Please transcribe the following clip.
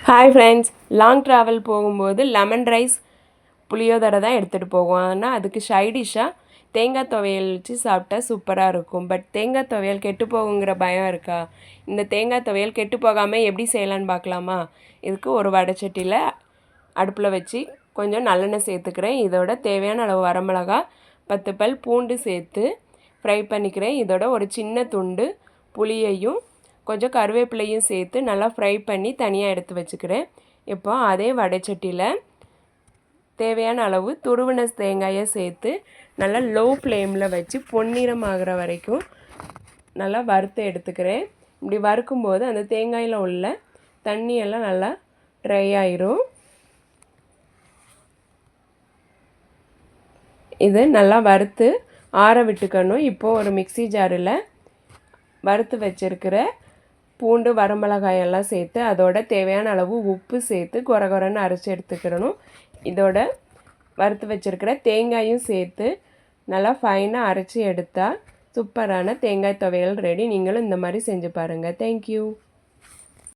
Hi friends, long travel போகும்போது lemon rice புளியோதரை தான் எடுத்துகிட்டு போவோம். ஆனால் அதுக்கு சைடிஷ்ஷாக தேங்காய் துவையல் வச்சு சாப்பிட்டா சூப்பராக இருக்கும். பட் தேங்காய் துவையல் கெட்டு போகுங்கிற பயம் இருக்கா? இந்த தேங்காய் துவையல் கெட்டு போகாமல் எப்படி செய்யலான்னு பார்க்கலாமா? இதுக்கு ஒரு வடைச்சட்டியில் அடுப்பில் வச்சு கொஞ்சம் நல்லெண்ணெய் சேர்த்துக்கிறேன். இதோட தேவையான அளவு வரமிளகா, 10 பல் பூண்டு சேர்த்து ஃப்ரை பண்ணிக்கிறேன். இதோட ஒரு சின்ன துண்டு புளியையும் கொஞ்சம் கருவேப்பிலையும் சேர்த்து நல்லா ஃப்ரை பண்ணி தனியாக எடுத்து வச்சுக்கிறேன். இப்போ அதே வடைச்சட்டியில் தேவையான அளவு துருவின தேங்காயை சேர்த்து நல்லா லோ ஃப்ளேமில் வச்சு பொன்னிறம் ஆகிற வரைக்கும் நல்லா வறுத்து எடுத்துக்கிறேன். இப்படி வறுக்கும்போது அந்த தேங்காயில் உள்ள தண்ணியெல்லாம் நல்லா ட்ரை ஆயிரும். இது நல்லா வறுத்து ஆற விட்டுக்கணும். இப்போது ஒரு மிக்சி ஜாரில் வறுத்து வச்சுருக்கிற பூண்டு வரமிளகாயெல்லாம் சேர்த்து அதோட தேவையான அளவு உப்பு சேர்த்து கொரகொரன்னு அரைச்சி எடுத்துக்கிடணும். இதோட வறுத்து வச்சுருக்கிற தேங்காயும் சேர்த்து நல்லா ஃபைனாக அரைச்சி எடுத்தால் சூப்பரான தேங்காய் துவையல் ரெடி. நீங்களும் இந்த மாதிரி செஞ்சு பாருங்கள். தேங்க்யூ.